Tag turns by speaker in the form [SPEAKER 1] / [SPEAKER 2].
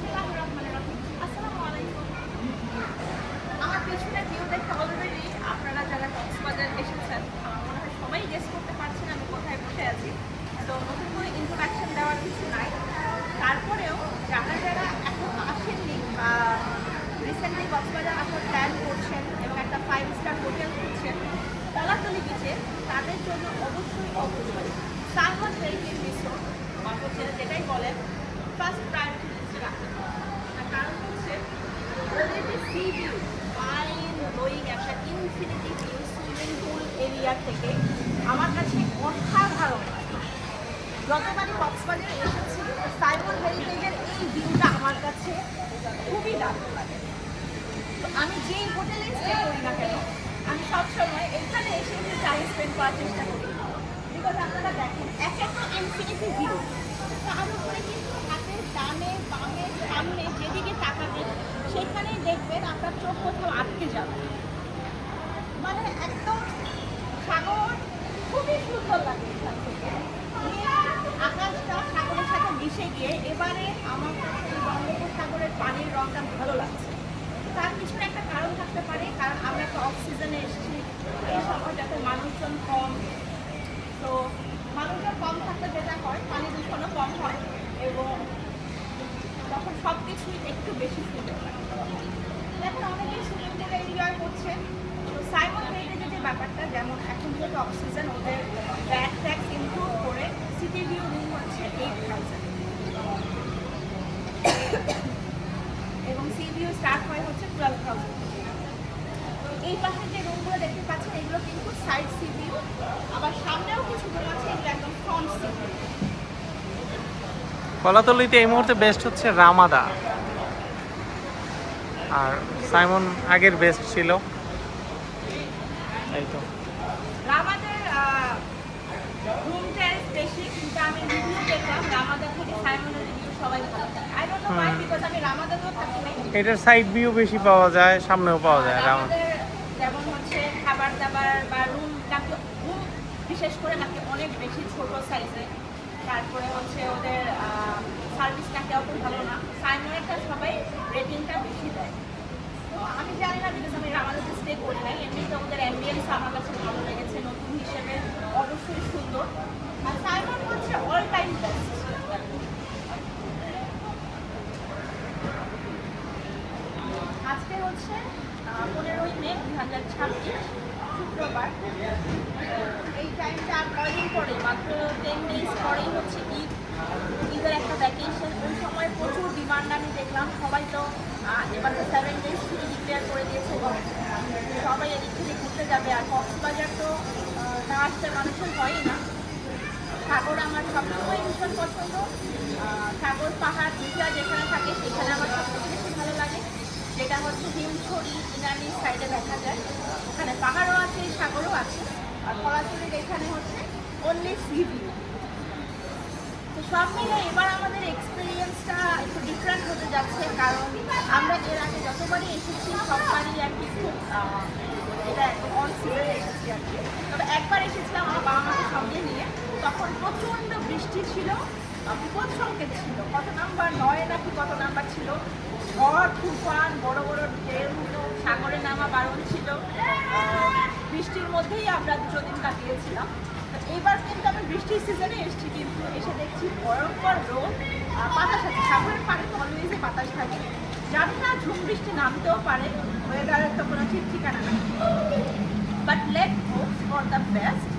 [SPEAKER 1] বিসমিল্লাহির রহমানির রহিম। আসসালামু আলাইকুম। আমার পেছনে ভিউ দেখে অলরেডি আপনারা যারা কক্সবাজার এসেছেন, আমার মনে হয় সবাই গেস করতে পারছেন আমি কোথায় বসে আছি। তো নতুন করে ইন্ট্রোডাকশন দেওয়ার কিছু নাই। তারপরেও যারা যারা এখন আসেননি বা রিসেন্টলি কক্সবাজার আসার প্ল্যান করছেন এবং একটা 5 স্টার হোটেল খুঁজছেন কলাতলি বিচে, তাদের জন্য অবশ্যই সালমান হেরিটেজ রিসোর্ট বা হোটেল যেটাই বলেন ফার্স্ট প্রায়োরিটি লিস্টে রাখতে হবে। তার কারণ হচ্ছে ওদের যে সি ভিউ, ফাইন গ্লোয়িং একটা infinity view swimming pool area থেকে আমার কাছে অসাধারণ লাগে। যতবারই কক্সবাজারে এসেছি সাইমন হেরিটেজের এই ভিউটা আমার কাছে খুবই দারুণ লাগে। তো আমি যেই হোটেলে স্টে করি না কেন, আমি সবসময় এখানে এসে একটু টাইম স্পেন্ড করার চেষ্টা করি। বিকজ আপনারা দেখেন এক একটা ইনফিনিটি ভিউ, তার উপরে কিন্তু হাতের ডানে বামে সামনে যেদিকে তাকাবেন সেখানেই দেখবেন আপনার চোখ কোথাও আটকে যাবে। মানে একদম সাগর খুবই সুন্দর লাগে এখান থেকে। আকাশটা সাগরের সাথে মিশে গিয়ে এবারে আমার কাছে এই বঙ্গোপসাগরের পানির রঙটা ভালো লাগছে। তার পিছনে একটা কারণ থাকতে পারে, কারণ আমরা একটা অফ সিজনে এসেছি, এই সময়টাতে মানুষজন কম। তো মানুষজন কম থাকলে যেটা হয় পানি দূষণও কম হয় এবং তখন সব কিছুই একটু বেশি সুন্দর লাগে। এখন অনেকেই সুইমিং পুলে এনজয় করছে। তো সাইমন হেরিটেজের যে ব্যাপারটা, যেমন এখন যেহেতু অফ সিজন, ওদের ব্যাড ট্যাক্স ইনক্লুড করে সিটি ভিউ রুম হচ্ছে 8,000 এবং সি ভিউ স্টার্ট হয় হচ্ছে 12,000। এই পাশে যে রুমগুলো দেখতে পাচ্ছেন এগুলো কিন্তু সাইড সি ভিউ, আবার সামনেও কিছু রুম আছে এগুলো একদম ফ্রন্ট সি ভিউ।
[SPEAKER 2] কলাতলিতে এই মুহূর্তে বেস্ট হচ্ছে রামাদা, আর সাইমন আগের বেস্ট ছিল। এই তো
[SPEAKER 1] রামাদের রুম টেরেস বেশি, কিন্তু আমি রিভিউ দেখলাম রামাদার থেকে সাইমনের রিভিউ সবাই ভালো থাকে। I don't know Y, because আমি রামাদাতেও থাকি নাই।
[SPEAKER 2] এটার সাইড ভিউ বেশি পাওয়া যায়, সামনেও পাওয়া যায় রামাদা।
[SPEAKER 1] আমাদের যেমন হচ্ছে খাবার দাবার বা রুম নাকি রুম বিশেষ করে নাকি অনেক বেশি ছোট সাইজে, তারপরে হচ্ছে ওদের সার্ভিস নাকি অত ভালো না। সাইমনেরটা সবাই রেটিংটা বেশি দেয়। তো আমি জানি না, বিকজ আমি রামাদাতে স্টে করি নাই। এমনিতে ওদের অ্যাম্বিয়েন্স আমার কাছে ভালো লেগেছে, নতুন হিসেবে অবশ্যই সুন্দর। আর সাইমন হচ্ছে অল টাইম বেস্ট। আজকে হচ্ছে 15ই মে 2026 শুক্রবার। এই টাইমটা আর কয়দিন পরে, মাত্র 10 ডেজ পরেই হচ্ছে ঈদ। ঈদের একটা ভ্যাকেশন, ওই সময় প্রচুর ডিমান্ড আমি দেখলাম। সবাই তো এবার তো 7 ডেজ ছুটি ডিক্লেয়ার করে দিয়েছে, সবাই এদিক থেকে ঘুরতে যাবে। আর কক্সবাজার তো না আসতে মানুষের হয়ই না। সাগর আমার সবসময় ভীষণ পছন্দ। সাগর পাহাড় দিঘা যেখানে থাকে সেখানে আমার সবথেকে বেশি ভালো লাগে, যেটা হচ্ছে হিমছড়ি ইনানি সাইডে দেখা যায়। ওখানে পাহাড়ও আছে, সাগরও আছে। আর কলাতলির এখানে হচ্ছে অনলি সি ভিউ। তো সব মিলে এবার আমাদের এক্সপিরিয়েন্সটা একটু ডিফারেন্ট হতে যাচ্ছে, কারণ আমরা এর আগে যতবারই এসেছি সববারই আর কি খুব এটা একদম অন সিজনে এসেছি আর কি। তবে একবার এসেছিলাম আমার বাবা মাকে সঙ্গে নিয়ে, তখন প্রচণ্ড বৃষ্টি ছিল, বিপদ সংকেত ছিল, কত নাম্বার 9 নাকি কত নাম্বার ছিল, ঝড় তুফান, বড় বড় ঢেউ, সাগরে নামা বারণ ছিল। বৃষ্টির মধ্যেই আমরা 2 দিন কাটিয়েছিলাম। এবার কিন্তু আমি বৃষ্টির সিজনে এসেছি, কিন্তু এসে দেখছি ভয়ঙ্কর রোদ, বাতাস আছে। সাগরের পাড়ে তো অলওয়েজই বাতাস থাকে, জানি না ঝুম বৃষ্টি নামতেও পারে, ওয়েদারের তো কোনো ঠিক ঠিকানা নেই। But let hope for the best.